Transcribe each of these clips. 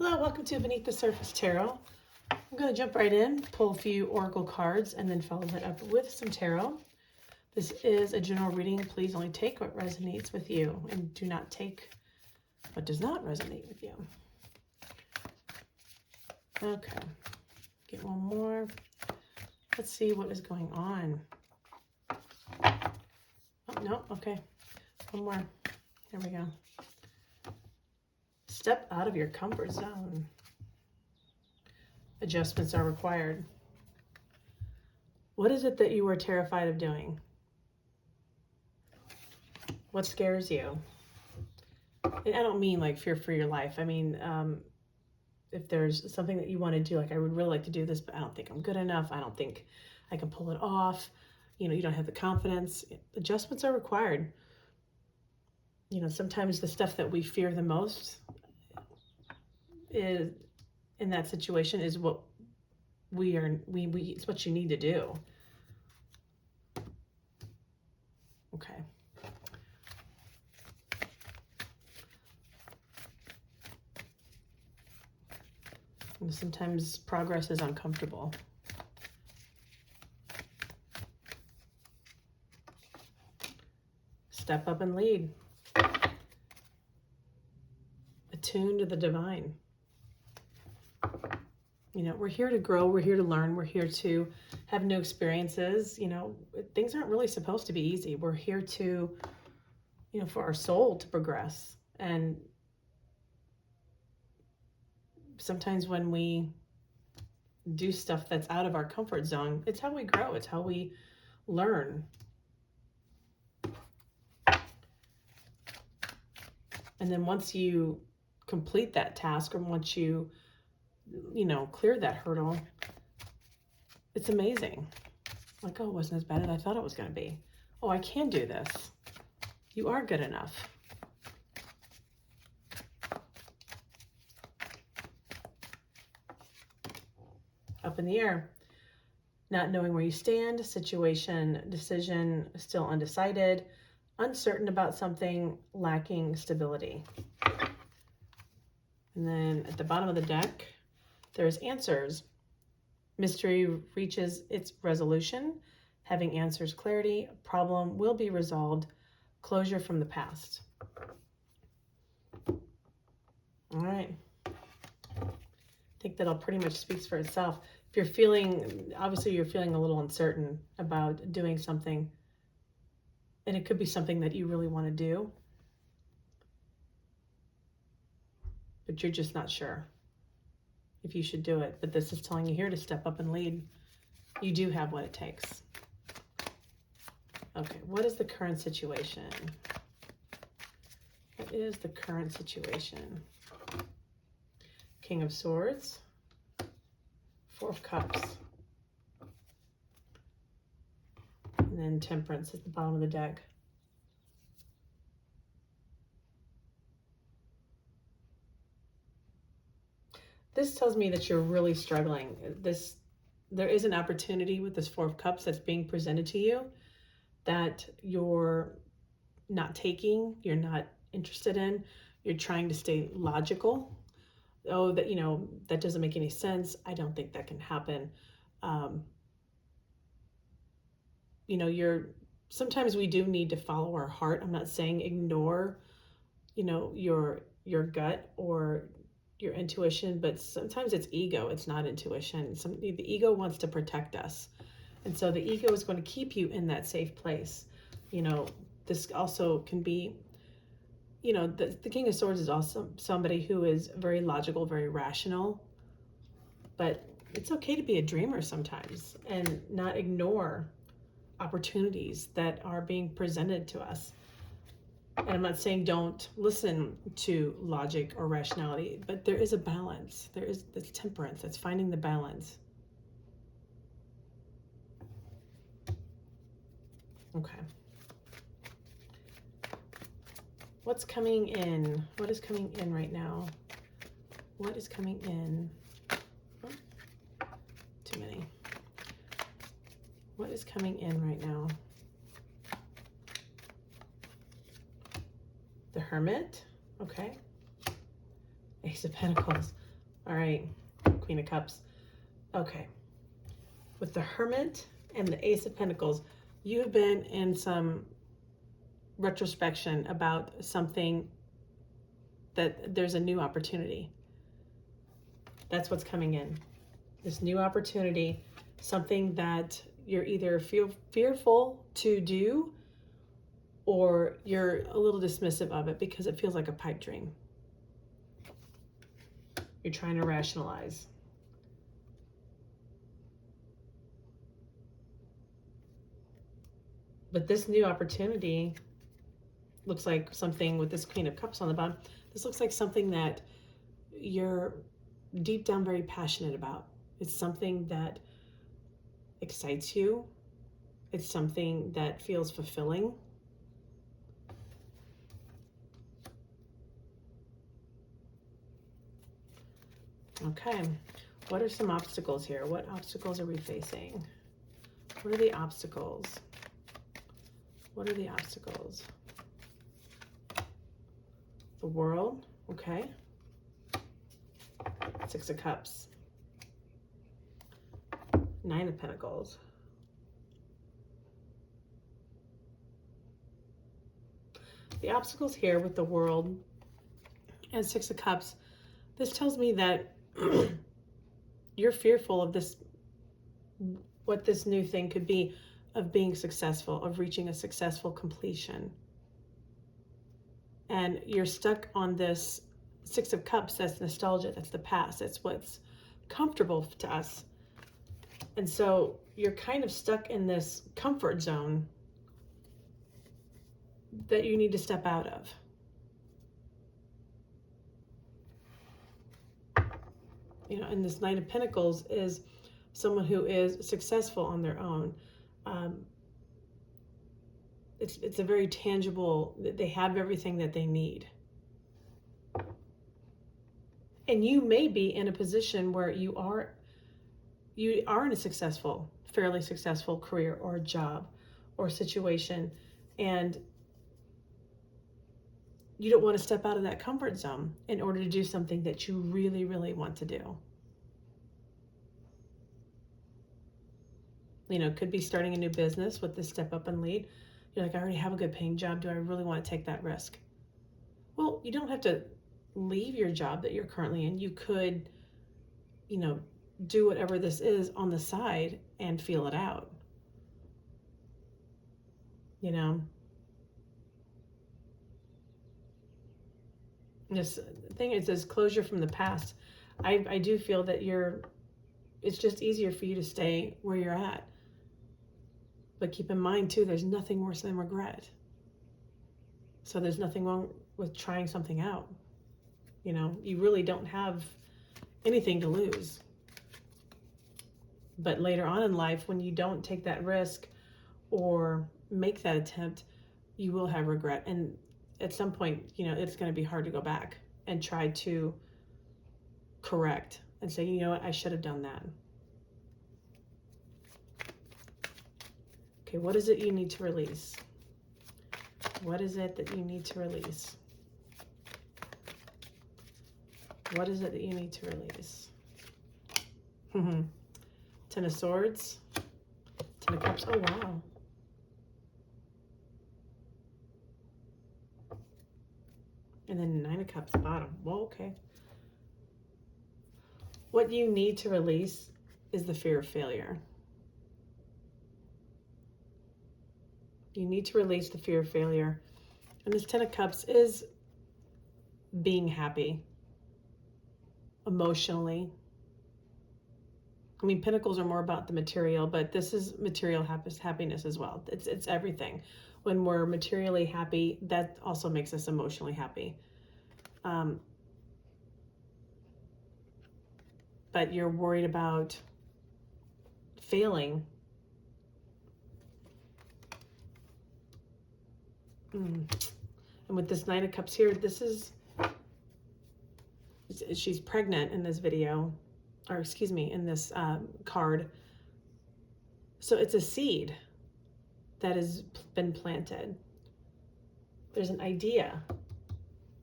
Hello, welcome to Beneath the Surface Tarot. I'm going to jump right in, pull a few oracle cards, and then follow that up with some tarot. This is a general reading. Please only take what resonates with you and do not take what does not resonate with you. Okay, get one more. Let's see what is going on. Oh, no, okay. One more. There we go. Step out of your comfort zone. Adjustments are required. What is it that you were terrified of doing? What scares you? And I don't mean like fear for your life. I mean, if there's something that you want to do, like I would really like to do this, but I don't think I'm good enough. I don't think I can pull it off. You know, you don't have the confidence. Adjustments are required. You know, sometimes the stuff that we fear the most is in that situation is what it's what you need to do. Okay. And sometimes progress is uncomfortable. Step up and lead. Attune to the divine. You know, we're here to grow, we're here to learn, we're here to have new experiences. You know, things aren't really supposed to be easy. We're here to, you know, for our soul to progress. And sometimes when we do stuff that's out of our comfort zone, it's how we grow, it's how we learn. And then once you complete that task, or once you know, clear that hurdle, it's amazing. Like, oh, it wasn't as bad as I thought it was going to be. Oh, I can do this. You are good enough. Up in the air. Not knowing where you stand, situation, decision, still undecided, uncertain about something, lacking stability. And then at the bottom of the deck, there's answers. Mystery reaches its resolution. Having answers clarity. Problem will be resolved. Closure from the past. All right. I think that all pretty much speaks for itself. If you're feeling, obviously you're feeling a little uncertain about doing something, and it could be something that you really want to do, but you're just not sure if you should do it. But this is telling you here to step up and lead. You do have what it takes. Okay, what is the current situation? What is the current situation? King of Swords, Four of Cups, and then Temperance at the bottom of the deck. This tells me that you're really struggling. There is an opportunity with this Four of Cups that's being presented to you that you're not taking, you're not interested in. You're trying to stay logical. Oh, that, you know, that doesn't make any sense. I don't think that can happen. You know, sometimes we do need to follow our heart. I'm not saying ignore, you know, your gut or your intuition, but sometimes it's ego, it's not intuition. The ego wants to protect us. And so the ego is going to keep you in that safe place. You know, this also can be, you know, the King of Swords is also somebody who is very logical, very rational, but it's okay to be a dreamer sometimes and not ignore opportunities that are being presented to us. And I'm not saying don't listen to logic or rationality, but there is a balance. There is this temperance. That's finding the balance. Okay. What's coming in? What is coming in right now? What is coming in? Oh, too many. What is coming in right now? The Hermit. Okay. Ace of Pentacles. All right, Queen of Cups. Okay, with the Hermit and the Ace of Pentacles, you've been in some retrospection about something, that there's a new opportunity. That's what's coming in. This new opportunity, something that you're either fearful to do, or you're a little dismissive of it because it feels like a pipe dream. You're trying to rationalize. But this new opportunity looks like something with this Queen of Cups on the bottom. This looks like something that you're deep down very passionate about. It's something that excites you. It's something that feels fulfilling. Okay, what are some obstacles here? What obstacles are we facing? What are the obstacles? What are the obstacles? The World, okay. Six of Cups. Nine of Pentacles. The obstacles here with the World and Six of Cups, this tells me that you're fearful of this, what this new thing could be, of being successful, of reaching a successful completion. And you're stuck on this Six of Cups. That's nostalgia. That's the past. That's what's comfortable to us. And so you're kind of stuck in this comfort zone that you need to step out of. You know, and this Knight of Pentacles is someone who is successful on their own. It's a very tangible, they have everything that they need. And you may be in a position where you are in a successful, fairly successful career or job or situation, and you don't want to step out of that comfort zone in order to do something that you really, really want to do. You know, could be starting a new business with this step up and lead. You're like, I already have a good paying job. Do I really want to take that risk? Well, you don't have to leave your job that you're currently in. You could, you know, do whatever this is on the side and feel it out. You know, this thing is this closure from the past. I do feel that it's just easier for you to stay where you're at. But keep in mind too, there's nothing worse than regret. So there's nothing wrong with trying something out. You know, you really don't have anything to lose. But later on in life, when you don't take that risk or make that attempt, you will have regret. And at some point, you know, it's going to be hard to go back and try to correct and say, you know what, I should have done that. Okay, what is it you need to release? What is it that you need to release? What is it that you need to release? Ten of Swords. Ten of Cups. Oh, wow. And then Nine of Cups, bottom. Well, okay. What you need to release is the fear of failure. You need to release the fear of failure. And this Ten of Cups is being happy emotionally. I mean, Pentacles are more about the material, but this is material happiness as well. It's everything. When we're materially happy, that also makes us emotionally happy. But you're worried about failing. And with this Nine of Cups here, this is, she's pregnant in this video, or excuse me, in this card. So it's a seed that has been planted. There's an idea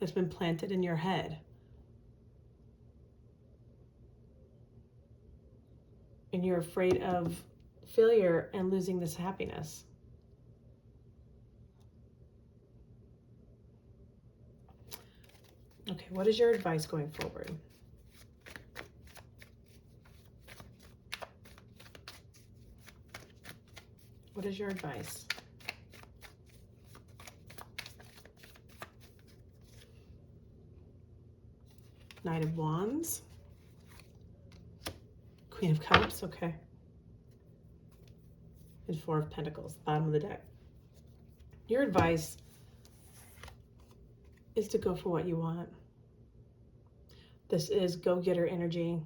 that's been planted in your head. and you're afraid of failure and losing this happiness. Okay, what is your advice going forward? What is your advice? Knight of Wands. Queen of Cups, okay. And Four of Pentacles, bottom of the deck. Your advice is to go for what you want. This is go-getter energy.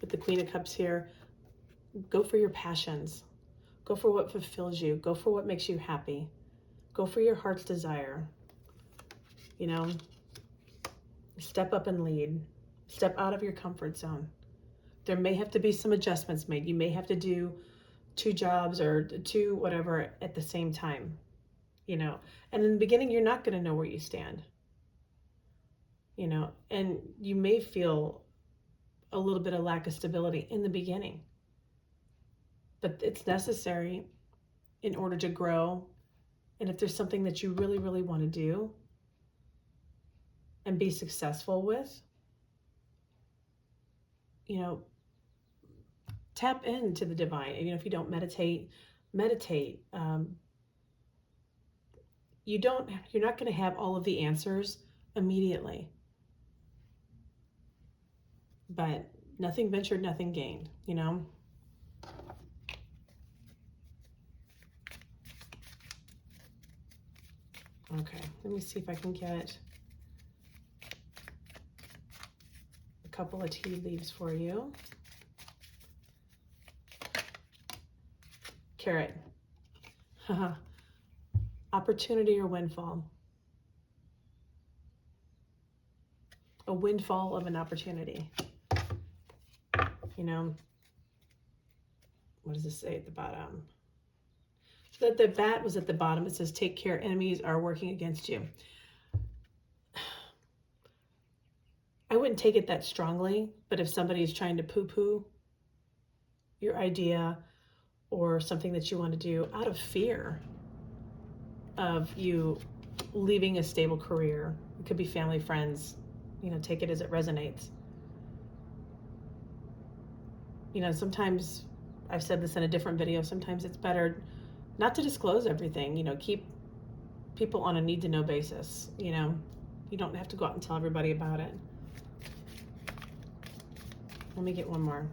With the Queen of Cups here, go for your passions. Go for what fulfills you. Go for what makes you happy. Go for your heart's desire. You know, step up and lead. Step out of your comfort zone. There may have to be some adjustments made. You may have to do 2 jobs or 2 whatever at the same time, you know. And in the beginning, you're not going to know where you stand, you know, and you may feel a little bit of lack of stability in the beginning, but it's necessary in order to grow. And if there's something that you really, really want to do and be successful with, you know, tap into the divine. And, you know, if you don't meditate. You're not going to have all of the answers immediately, but nothing ventured, nothing gained, you know. Okay, let me see if I can get a couple of tea leaves for you. Carrot. Opportunity or windfall. A windfall of an opportunity. You know, what does this say at the bottom? So that the bat was at the bottom. It says, take care, enemies are working against you. I wouldn't take it that strongly, but if somebody is trying to poo-poo your idea or something that you want to do out of fear of you leaving a stable career, it could be family, friends, you know, take it as it resonates. You know, sometimes, I've said this in a different video, sometimes it's better not to disclose everything, you know, keep people on a need-to-know basis, you know. You don't have to go out and tell everybody about it. Let me get one more.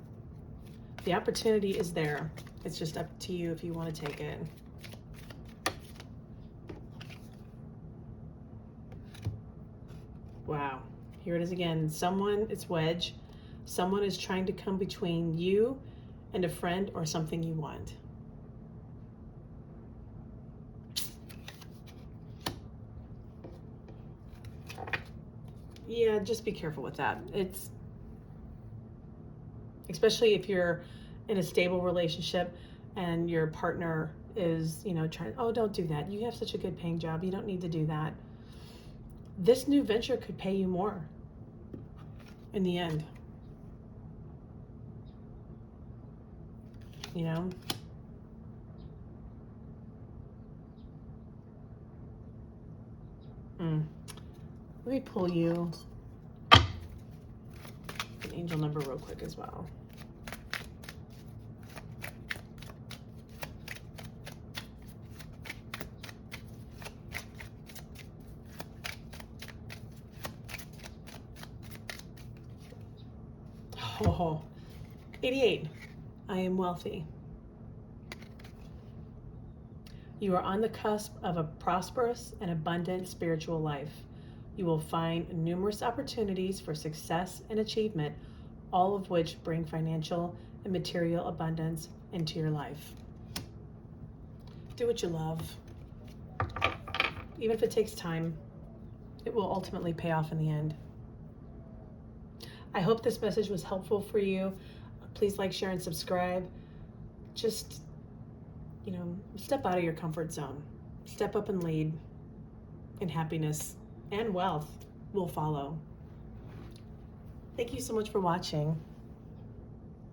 The opportunity is there. It's just up to you if you want to take it. Wow. Here it is again. It's wedge. Someone is trying to come between you and a friend or something you want. Yeah, just be careful with that. It's, especially if you're in a stable relationship and your partner is, you know, trying, oh, don't do that. You have such a good paying job. You don't need to do that. This new venture could pay you more in the end. You know? Let me pull you an angel number real quick as well. Oh, 88. I am wealthy. You are on the cusp of a prosperous and abundant spiritual life. You will find numerous opportunities for success and achievement, all of which bring financial and material abundance into your life. Do what you love. Even if it takes time, it will ultimately pay off in the end. I hope this message was helpful for you. Please like, share, and subscribe. Just, you know, step out of your comfort zone. Step up and lead, and happiness and wealth will follow. Thank you so much for watching.